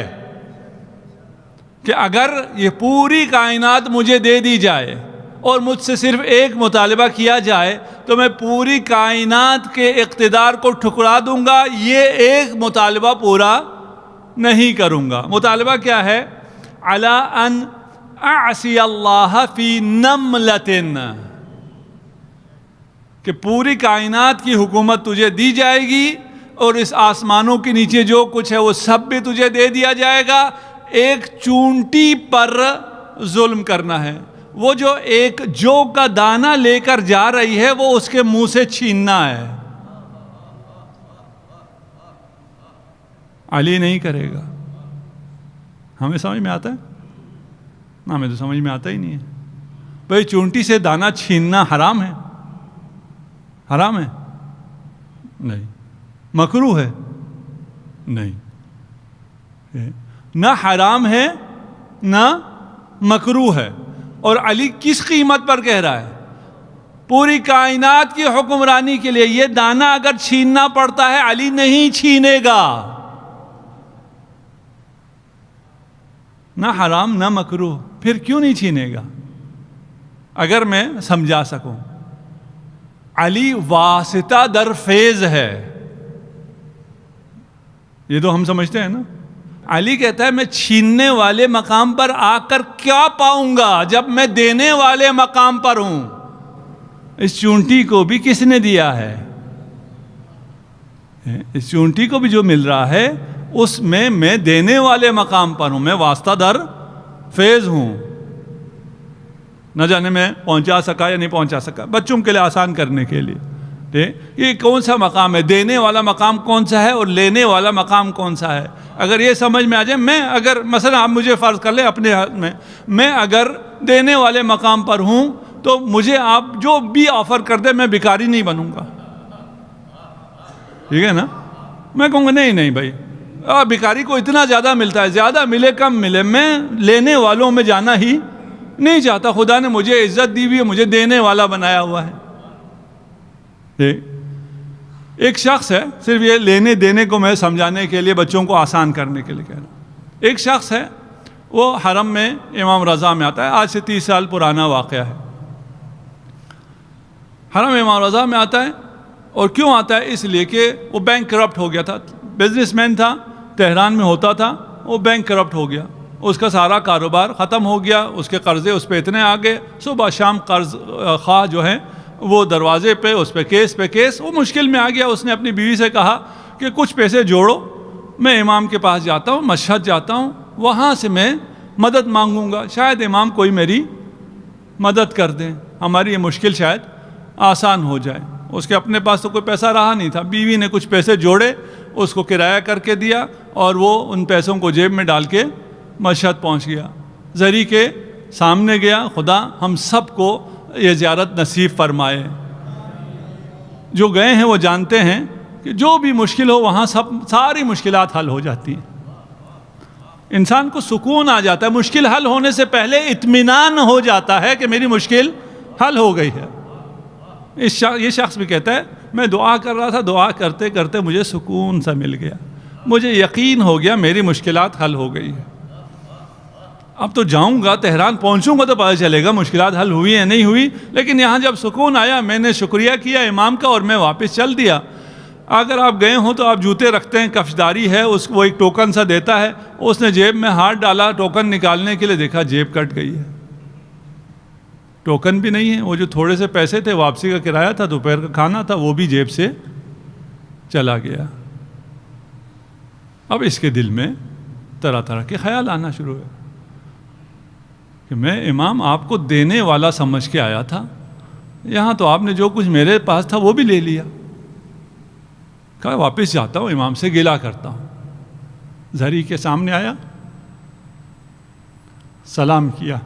کہ اگر یہ پوری کائنات مجھے دے دی جائے اور مجھ سے صرف ایک مطالبہ کیا جائے تو میں پوری کائنات کے اقتدار کو ٹھکرا دوں گا. یہ ایک مطالبہ پورا نہیں کروں گا. مطالبہ کیا ہے؟ علی ان اعصی اللہ فی نملۃ، کہ پوری کائنات کی حکومت تجھے دی جائے گی اور اس آسمانوں کے نیچے جو کچھ ہے وہ سب بھی تجھے دے دیا جائے گا. ایک چونٹی پر ظلم کرنا ہے، وہ جو ایک جو کا دانہ لے کر جا رہی ہے وہ اس کے منہ سے چھیننا ہے. علی نہیں کرے گا. ہمیں سمجھ میں آتا ہے؟ ہمیں تو سمجھ میں آتا ہی نہیں ہے. بھئی چونٹی سے دانہ چھیننا حرام ہے؟ حرام ہے؟ نہیں. مکروہ ہے؟ نہیں. نہ حرام ہے نہ مکروہ ہے. اور علی کس قیمت پر کہہ رہا ہے؟ پوری کائنات کی حکمرانی کے لیے. یہ دانہ اگر چھیننا پڑتا ہے علی نہیں چھینے گا. نہ حرام نہ مکروہ، پھر کیوں نہیں چھینے گا؟ اگر میں سمجھا سکوں، علی واسطہ در فیض ہے. یہ تو ہم سمجھتے ہیں نا. علی کہتا ہے میں چھیننے والے مقام پر آ کر کیا پاؤں گا جب میں دینے والے مقام پر ہوں. اس چونٹی کو بھی کس نے دیا ہے؟ اس چونٹی کو بھی جو مل رہا ہے اس میں دینے والے مقام پر ہوں. میں واسطہ در فیض ہوں. نہ جانے میں پہنچا سکا یا نہیں پہنچا سکا، بچوں کے لیے آسان کرنے کے لیے. یہ کون سا مقام ہے؟ دینے والا مقام کون سا ہے اور لینے والا مقام کون سا ہے؟ اگر یہ سمجھ میں آ جائے، میں اگر مثلا آپ مجھے فرض کر لیں اپنے ہاتھ میں اگر دینے والے مقام پر ہوں تو مجھے آپ جو بھی آفر کر دیں میں بھکاری نہیں بنوں گا. ٹھیک ہے نا؟ میں کہوں گا نہیں بھائی، بھکاری کو اتنا زیادہ ملتا ہے، زیادہ ملے کم ملے، میں لینے والوں میں جانا ہی نہیں چاہتا. خدا نے مجھے عزت دی ہوئی ہے، مجھے دینے والا بنایا ہوا ہے. ایک شخص ہے، صرف یہ لینے دینے کو میں سمجھانے کے لیے، بچوں کو آسان کرنے کے لیے کہہ رہا ہوں. ایک شخص ہے، وہ حرم میں امام رضا میں آتا ہے. آج سے 30 سال پرانا واقعہ ہے. حرم امام رضا میں آتا ہے. اور کیوں آتا ہے؟ اس لیے کہ وہ بینک کرپٹ ہو گیا تھا. بزنس مین تھا، تہران میں ہوتا تھا، وہ بینک کرپٹ ہو گیا. اس کا سارا کاروبار ختم ہو گیا. اس کے قرضے اس پہ اتنے آ گئے، صبح شام قرض خواہ جو ہیں وہ دروازے پہ، اس پہ کیس. وہ مشکل میں آ گیا. اس نے اپنی بیوی سے کہا کہ کچھ پیسے جوڑو، میں امام کے پاس جاتا ہوں، مشہد جاتا ہوں، وہاں سے میں مدد مانگوں گا، شاید امام کوئی میری مدد کر دیں، ہماری یہ مشکل شاید آسان ہو جائے. اس کے اپنے پاس تو کوئی پیسہ رہا نہیں تھا. بیوی نے کچھ پیسے جوڑے، اس کو کرایہ کر کے دیا، اور وہ ان پیسوں کو جیب میں ڈال کے مشہد پہنچ گیا. زری کے سامنے گیا. خدا ہم سب کو یہ زیارت نصیب فرمائے. جو گئے ہیں وہ جانتے ہیں کہ جو بھی مشکل ہو وہاں ساری مشکلات حل ہو جاتی ہیں. انسان کو سکون آ جاتا ہے. مشکل حل ہونے سے پہلے اطمینان ہو جاتا ہے کہ میری مشکل حل ہو گئی ہے. یہ شخص بھی کہتا ہے میں دعا کر رہا تھا، دعا کرتے کرتے مجھے سکون سا مل گیا، مجھے یقین ہو گیا میری مشکلات حل ہو گئی ہے. اب تو جاؤں گا، تہران پہنچوں گا تو پتہ چلے گا مشکلات حل ہوئی یا نہیں ہوئی. لیکن یہاں جب سکون آیا، میں نے شکریہ کیا امام کا اور میں واپس چل دیا. اگر آپ گئے ہوں تو آپ جوتے رکھتے ہیں، کفشداری ہے، وہ ایک ٹوکن سا دیتا ہے. اس نے جیب میں ہاتھ ڈالا ٹوکن نکالنے کے لیے، دیکھا جیب کٹ گئی ہے، ٹوکن بھی نہیں ہے. وہ جو تھوڑے سے پیسے تھے، واپسی کا کرایہ تھا، دوپہر کا کھانا تھا، وہ بھی جیب سے چلا گیا. اب اس کے دل میں طرح طرح کے خیال آنا شروع ہوئے کہ میں امام آپ کو دینے والا سمجھ کے آیا تھا، یہاں تو آپ نے جو کچھ میرے پاس تھا وہ بھی لے لیا. کہا واپس جاتا ہوں، امام سے گلہ کرتا ہوں. زری کے سامنے آیا، سلام کیا.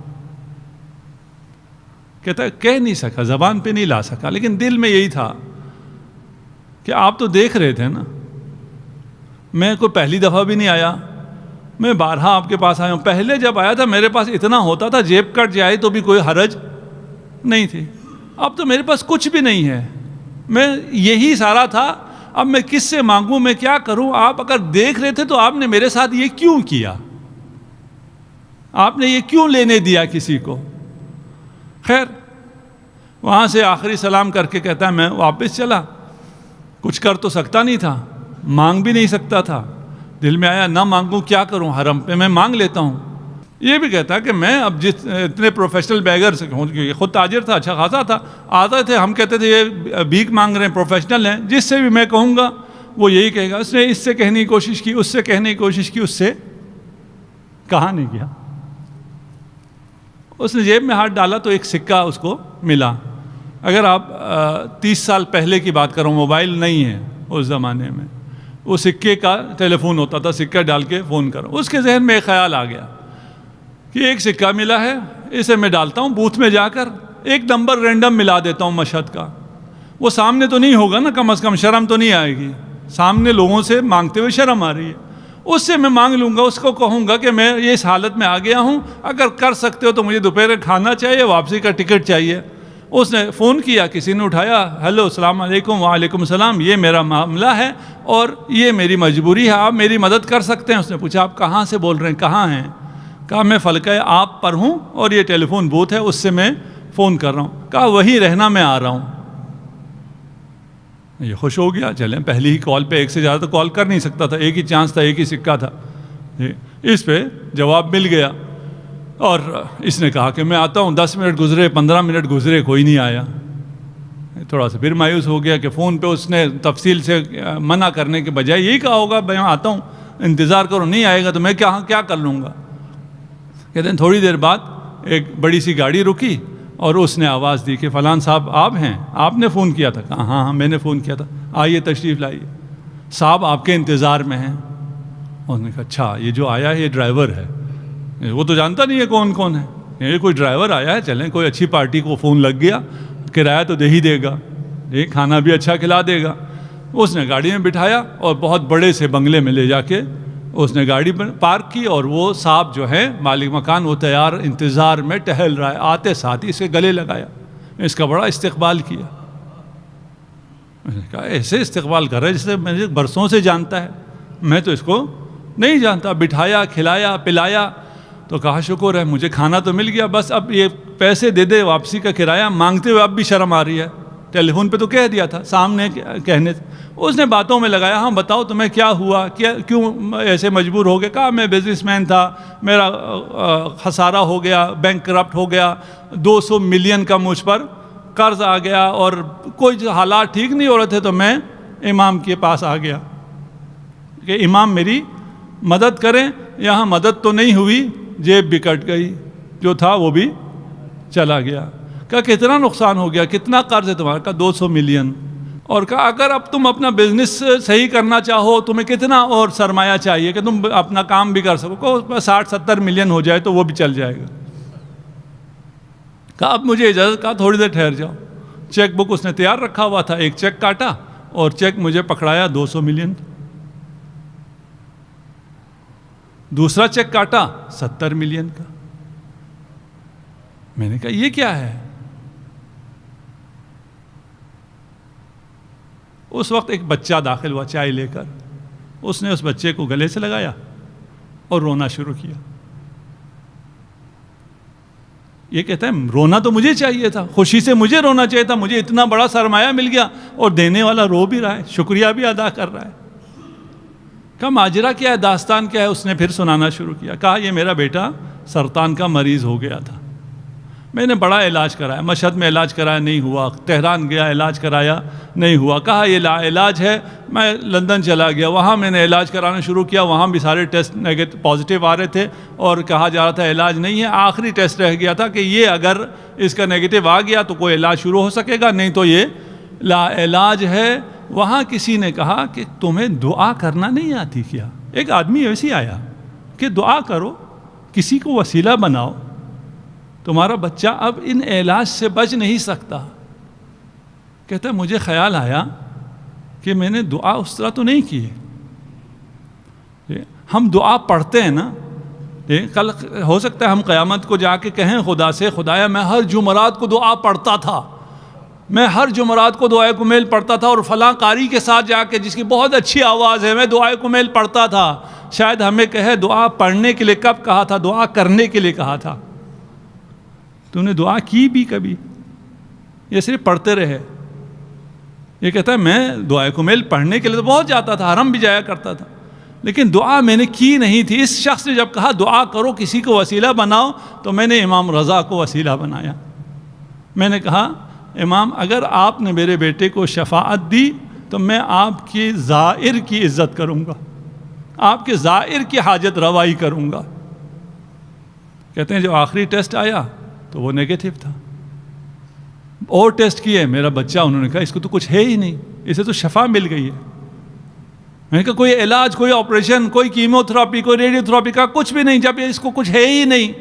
کہتا ہے کہہ نہیں سکا، زبان پہ نہیں لا سکا، لیکن دل میں یہی تھا کہ آپ تو دیکھ رہے تھے نا، میں کوئی پہلی دفعہ بھی نہیں آیا، میں بارہا آپ کے پاس آیا ہوں. پہلے جب آیا تھا میرے پاس اتنا ہوتا تھا، جیب کٹ جائے تو بھی کوئی حرج نہیں تھی. اب تو میرے پاس کچھ بھی نہیں ہے، میں یہی سارا تھا. اب میں کس سے مانگوں، میں کیا کروں؟ آپ اگر دیکھ رہے تھے تو آپ نے میرے ساتھ یہ کیوں کیا؟ آپ نے یہ کیوں لینے دیا کسی کو؟ خیر، وہاں سے آخری سلام کر کے کہتا ہے میں واپس چلا. کچھ کر تو سکتا نہیں تھا، مانگ بھی نہیں سکتا تھا. دل میں آیا نہ مانگوں کیا کروں، حرم پہ میں مانگ لیتا ہوں. یہ بھی کہتا ہے کہ میں اب اتنے پروفیشنل بیگر سے ہوں، یہ خود تاجر تھا، اچھا خاصا تھا، آتے تھے، ہم کہتے تھے یہ بھیک مانگ رہے ہیں، پروفیشنل ہیں، جس سے بھی میں کہوں گا وہ یہی کہے گا. اس نے اس سے کہنے کی کوشش کی، اس سے کہنے کی کوشش کی، اس سے کہا نہیں گیا. اس نے جیب میں ہاتھ ڈالا تو ایک سکہ اس کو ملا. اگر آپ 30 سال پہلے کی بات کروں، موبائل نہیں ہے اس زمانے میں، وہ سکے کا ٹیلی فون ہوتا تھا، سکہ ڈال کے فون کرو. اس کے ذہن میں ایک خیال آ گیا کہ ایک سکہ ملا ہے، اسے میں ڈالتا ہوں بوتھ میں جا کر، ایک نمبر رینڈم ملا دیتا ہوں مشہد کا. وہ سامنے تو نہیں ہوگا نا، کم از کم شرم تو نہیں آئے گی. سامنے لوگوں سے مانگتے ہوئے شرم آ رہی ہے. اس سے میں مانگ لوں گا، اس کو کہوں گا کہ میں یہ اس حالت میں آ گیا ہوں، اگر کر سکتے ہو تو مجھے دوپہر کھانا چاہیے، واپسی کا ٹکٹ چاہیے. اس نے فون کیا، کسی نے اٹھایا، ہیلو السلام علیکم. وعلیکم السلام، یہ میرا معاملہ ہے اور یہ میری مجبوری ہے، آپ میری مدد کر سکتے ہیں. اس نے پوچھا آپ کہاں سے بول رہے ہیں، کہاں ہیں؟ کہا میں فلکہ آپ پر ہوں اور یہ ٹیلی فون بوتھ ہے، اس سے میں فون کر رہا ہوں. کہا وہی رہنا، میں آ رہا ہوں. یہ خوش ہو گیا، چلیں پہلی ہی کال پہ ایک سے زیادہ تو کال کر نہیں سکتا تھا، ایک ہی چانس تھا، ایک ہی سکہ تھا، اس پہ جواب مل گیا۔ اور اس نے کہا کہ میں آتا ہوں، 10 منٹ گزرے، 15 منٹ گزرے، کوئی نہیں آیا۔ تھوڑا سا پھر مایوس ہو گیا کہ فون پہ اس نے تفصیل سے منع کرنے کے بجائے یہی کہا ہوگا میں آتا ہوں، انتظار کرو، نہیں آئے گا تو میں کیا کر لوں گا۔ کہتے ہیں تھوڑی دیر بعد ایک بڑی سی گاڑی رکی اور اس نے آواز دی کہ فلان صاحب آپ ہیں، آپ نے فون کیا تھا؟ کہا ہاں میں نے فون کیا تھا، آئیے تشریف لائیے، صاحب آپ کے انتظار میں ہیں۔ انہوں نے کہا اچھا یہ جو آیا ہے یہ ڈرائیور ہے، وہ تو جانتا نہیں ہے کون ہے، یہ کوئی ڈرائیور آیا ہے، چلیں کوئی اچھی پارٹی کو فون لگ گیا، کرایہ تو دے ہی دے گا، یہ کھانا بھی اچھا کھلا دے گا۔ اس نے گاڑی میں بٹھایا اور بہت بڑے سے بنگلے میں لے جا کے اس نے گاڑی پارک کی، اور وہ صاحب جو ہے مالک مکان وہ تیار انتظار میں ٹہل رہا ہے، آتے ساتھ ہی اسے گلے لگایا، اس کا بڑا استقبال کیا۔ میں نے کہا ایسے استقبال کر رہا ہے جسے مجھے برسوں سے جانتا ہے، میں تو اس کو نہیں جانتا۔ بٹھایا، کھلایا، پلایا، تو کہا شکر ہے مجھے کھانا تو مل گیا، بس اب یہ پیسے دے دے واپسی کا کرایہ مانگتے ہوئے اب بھی شرم آ رہی ہے، ٹیلی فون پہ تو کہہ دیا تھا، سامنے کہنے سے اس نے باتوں میں لگایا، ہاں بتاؤ تمہیں کیا ہوا، کیوں ایسے مجبور ہو گئے؟ کہا میں بزنس مین تھا، میرا خسارہ ہو گیا، بینک کرپٹ ہو گیا، 200 ملین کا مجھ پر قرض آ گیا، اور کوئی حالات ٹھیک نہیں ہو رہے تھے، تو میں امام کے پاس آ گیا کہ امام میری مدد کریں۔ یہاں مدد تو نہیں ہوئی، جیب بھی کٹ گئی، جو تھا وہ بھی چلا گیا۔ کہا کتنا نقصان ہو گیا، کتنا قرض ہے تمہارا؟ کہا 200 ملین۔ اور کہا اگر اب تم اپنا بزنس صحیح کرنا چاہو تمہیں کتنا اور سرمایہ چاہیے کہ تم اپنا کام بھی کر سکو؟ 60-70 ملین ہو جائے تو وہ بھی چل جائے گا۔ کہا اب مجھے اجازت، کہا تھوڑی دیر ٹھہر جاؤ۔ چیک بک اس نے تیار رکھا ہوا تھا، ایک چیک کاٹا اور چیک مجھے پکڑایا 200 ملین، دوسرا چیک کاٹا 70 ملین کا۔ میں نے کہا یہ کیا ہے؟ اس وقت ایک بچہ داخل ہوا چائے لے کر، اس نے اس بچے کو گلے سے لگایا اور رونا شروع کیا۔ یہ کہتا ہے رونا تو مجھے چاہیے تھا، خوشی سے مجھے رونا چاہیے تھا، مجھے اتنا بڑا سرمایہ مل گیا اور دینے والا رو بھی رہا ہے، شکریہ بھی ادا کر رہا ہے۔ کہا ماجرا کیا ہے، داستان کیا ہے؟ اس نے پھر سنانا شروع کیا۔ کہا یہ میرا بیٹا سرطان کا مریض ہو گیا تھا، میں نے بڑا علاج کرایا، مشہد میں علاج کرایا نہیں ہوا، تہران گیا علاج کرایا نہیں ہوا، کہا یہ لا علاج ہے، میں لندن چلا گیا، وہاں میں نے علاج کرانا شروع کیا، وہاں بھی سارے ٹیسٹ پازیٹیو آ رہے تھے اور کہا جا رہا تھا علاج نہیں ہے، آخری ٹیسٹ رہ گیا تھا کہ یہ اگر اس کا نیگیٹو آ گیا تو کوئی علاج شروع ہو سکے گا، نہیں تو یہ لا علاج ہے۔ وہاں کسی نے کہا کہ تمہیں دعا کرنا نہیں آتی کیا؟ ایک آدمی ایسی آیا کہ دعا کرو، کسی کو وسیلہ بناؤ، تمہارا بچہ اب ان علاج سے بچ نہیں سکتا۔ کہتا ہے مجھے خیال آیا کہ میں نے دعا اس طرح تو نہیں کی ہے۔ ہم دعا پڑھتے ہیں نا، کل ہو سکتا ہے ہم قیامت کو جا کے کہیں خدا سے، خدایا میں ہر جمعرات کو دعا پڑھتا تھا، میں ہر جمعرات کو دعائے کمیل پڑھتا تھا، اور فلاں قاری کے ساتھ جا کے جس کی بہت اچھی آواز ہے میں دعائے کمیل پڑھتا تھا۔ شاید ہمیں کہے دعا پڑھنے کے لیے کب کہا تھا؟ دعا کرنے کے لیے کہا تھا۔ تو نے دعا کی بھی کبھی؟ یہ صرف پڑھتے رہے؟ یہ کہتا ہے میں دعائے کمیل پڑھنے کے لیے تو بہت جاتا تھا، حرم بھی جایا کرتا تھا، لیکن دعا میں نے کی نہیں تھی۔ اس شخص نے جب کہا دعا کرو، کسی کو وسیلہ بناؤ، تو میں نے امام رضا کو وسیلہ بنایا۔ میں نے کہا امام اگر آپ نے میرے بیٹے کو شفاعت دی تو میں آپ کی زائر کی عزت کروں گا، آپ کے زائر کی حاجت روائی کروں گا۔ کہتے ہیں جو آخری ٹیسٹ آیا تو وہ نیگیٹو تھا، اور ٹیسٹ کیے، میرا بچہ، انہوں نے کہا اس کو تو کچھ ہے ہی نہیں، اسے تو شفا مل گئی ہے۔ میں نے کہا کوئی علاج، کوئی آپریشن، کوئی کیمو تھراپی، کوئی ریڈیو تھراپی کا کچھ بھی نہیں، جب اس کو کچھ ہے ہی نہیں۔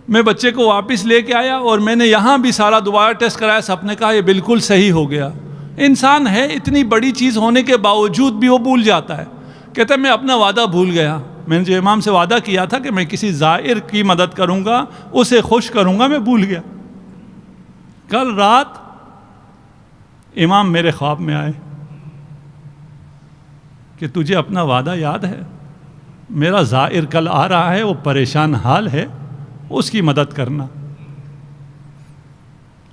میں بچے کو واپس لے کے آیا اور میں نے یہاں بھی سارا دوبارہ ٹیسٹ کرایا، سب نے کہا یہ بالکل صحیح ہو گیا۔ انسان ہے، اتنی بڑی چیز ہونے کے باوجود بھی وہ بھول جاتا ہے۔ کہتا ہے میں اپنا وعدہ بھول گیا، میں نے جو امام سے وعدہ کیا تھا کہ میں کسی زائر کی مدد کروں گا، اسے خوش کروں گا، میں بھول گیا۔ کل رات امام میرے خواب میں آئے کہ تجھے اپنا وعدہ یاد ہے؟ میرا زائر کل آ رہا ہے، وہ پریشان حال ہے، اس کی مدد کرنا۔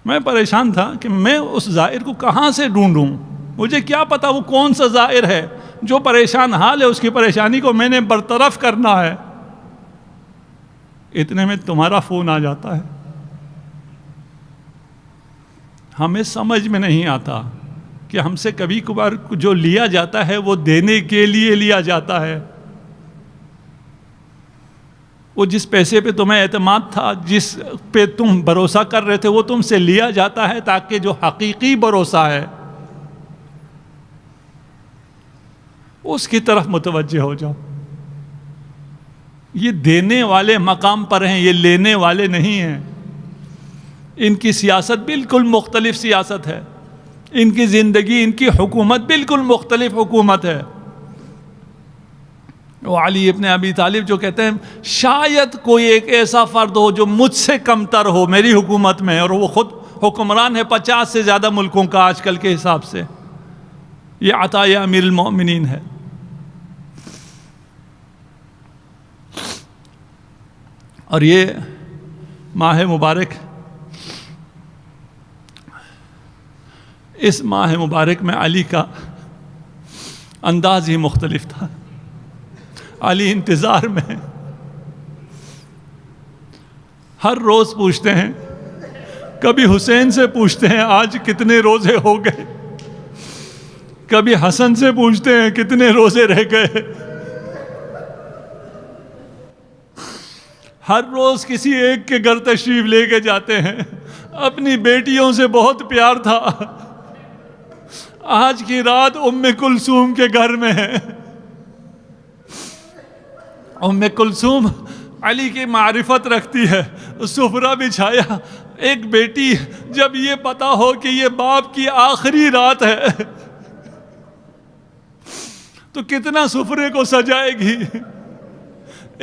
میں پریشان تھا کہ میں اس زائر کو کہاں سے ڈھونڈوں، مجھے کیا پتا وہ کون سا زائر ہے، جو پریشان حال ہے اس کی پریشانی کو میں نے برطرف کرنا ہے۔ اتنے میں تمہارا فون آ جاتا ہے۔ ہمیں سمجھ میں نہیں آتا کہ ہم سے کبھی کبھار جو لیا جاتا ہے وہ دینے کے لیے لیا جاتا ہے۔ وہ جس پیسے پہ تمہیں اعتماد تھا، جس پہ تم بھروسہ کر رہے تھے، وہ تم سے لیا جاتا ہے تاکہ جو حقیقی بھروسہ ہے اس کی طرف متوجہ ہو جاؤ۔ یہ دینے والے مقام پر ہیں، یہ لینے والے نہیں ہیں۔ ان کی سیاست بالکل مختلف سیاست ہے، ان کی زندگی، ان کی حکومت بالکل مختلف حکومت ہے۔ وہ علی ابن ابی طالب جو کہتے ہیں شاید کوئی ایک ایسا فرد ہو جو مجھ سے کم تر ہو میری حکومت میں، اور وہ خود حکمران ہے 50 سے زیادہ ملکوں کا آج کل کے حساب سے۔ یہ عطائے امیر المؤمنین ہے۔ اور یہ ماہ مبارک، اس ماہ مبارک میں علی کا انداز ہی مختلف تھا۔ علی انتظار میں ہر روز پوچھتے ہیں، کبھی حسین سے پوچھتے ہیں آج کتنے روزے ہو گئے، کبھی حسن سے پوچھتے ہیں کتنے روزے رہ گئے۔ ہر روز کسی ایک کے گھر تشریف لے کے جاتے ہیں۔ اپنی بیٹیوں سے بہت پیار تھا، آج کی رات ام کلثوم کے گھر میں ہے۔ ام کلثوم علی کی معرفت رکھتی ہے، سفرہ بچھایا۔ ایک بیٹی جب یہ پتا ہو کہ یہ باپ کی آخری رات ہے تو کتنا سفرے کو سجائے گی۔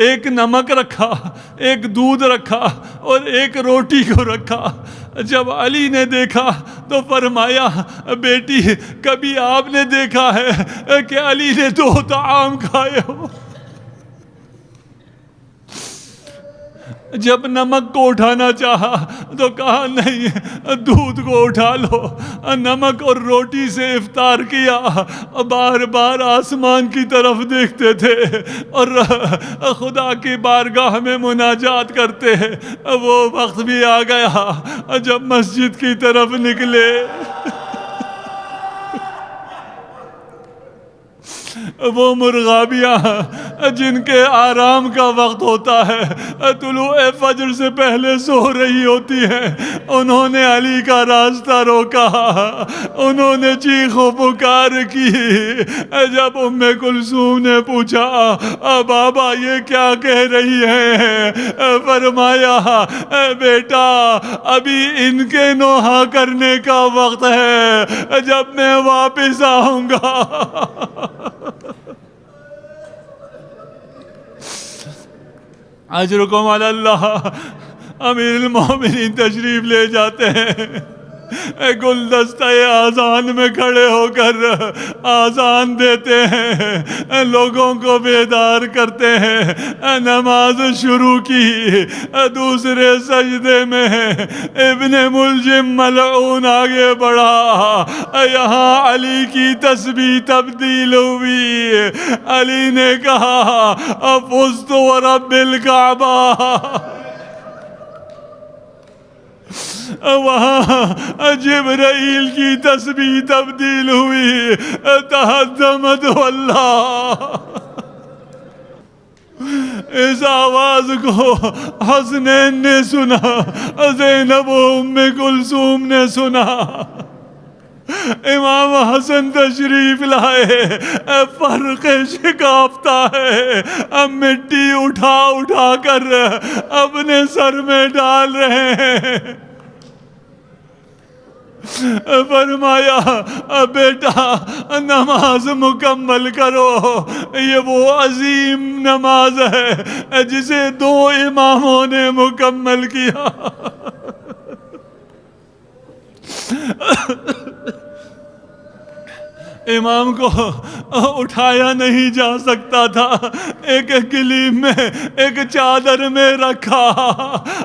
ایک نمک رکھا، ایک دودھ رکھا اور ایک روٹی کو رکھا۔ جب علی نے دیکھا تو فرمایا بیٹی کبھی آپ نے دیکھا ہے کہ علی نے 2 طعام کھائے ہو؟ جب نمک کو اٹھانا چاہا تو کہا نہیں، دودھ کو اٹھا لو۔ نمک اور روٹی سے افطار کیا، بار بار آسمان کی طرف دیکھتے تھے اور خدا کی بارگاہ میں مناجات کرتے۔ وہ وقت بھی آ گیا جب مسجد کی طرف نکلے، وہ مرغابیاں جن کے آرام کا وقت ہوتا ہے، طلوع فجر سے پہلے سو رہی ہوتی ہیں، انہوں نے علی کا راستہ روکا، انہوں نے چیخ و پکار کی۔ جب ام کلثوم نے پوچھا بابا یہ کیا کہہ رہی ہیں، فرمایا بیٹا ابھی ان کے نوحہ کرنے کا وقت ہے، جب میں واپس آؤں گا۔ اجرکم علی اللہ۔ امیر المومنین تشریف لے جاتے ہیں، گلدستہ آذان میں کھڑے ہو کر آذان دیتے ہیں، لوگوں کو بیدار کرتے ہیں۔ نماز شروع کی، دوسرے سجدے میں ابن ملجم ملعون آگے بڑھا، یہاں علی کی تسبیح تبدیل ہوئی۔ علی نے کہا فزت ورب الکعبہ۔ وہاں جبرائیل کی تسبیح تبدیل ہوئی، تہدمت واللہ۔ اس آواز کو حسنین نے سنا، زینب و ام کلثوم نے سنا۔ امام حسن تشریف لائے، فرق شکافتہ ہے، مٹی اٹھا اٹھا کر اپنے سر میں ڈال رہے ہیں۔ فرمایا بیٹا نماز مکمل کرو، یہ وہ عظیم نماز ہے جسے 2 اماموں نے مکمل کیا۔ امام کو اٹھایا نہیں جا سکتا تھا، ایک کلیم میں ایک چادر میں رکھا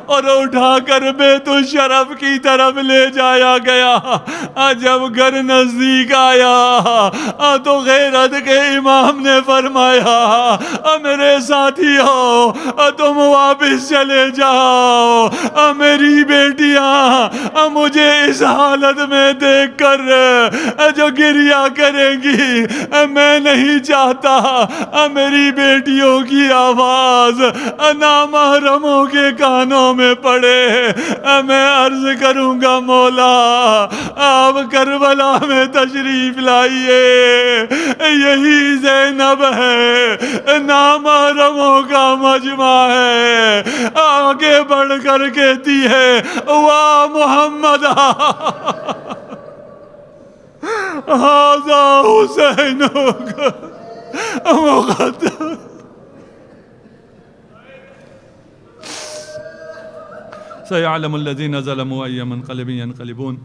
اور اٹھا کر بیت الشرف کی طرف لے جایا گیا۔ جب گھر نزدیک آیا تو غیرت کے امام نے فرمایا میرے ساتھیوں تم واپس چلے جاؤ، میری بیٹیاں مجھے اس حالت میں دیکھ کر جو گریا کریں گی میں نہیں چاہتا میری بیٹیوں کی آواز نامحرموں کے کانوں میں پڑے۔ میں عرض کروں گا مولا آپ کربلا میں تشریف لائیے، یہی زینب ہے، نامحرموں کا مجمع ہے۔ آگے بڑھ کر کہتی ہے واہ محمد ھذا حسین مقدم۔ سيعلم الذين ظلموا أي منقلب ينقلبون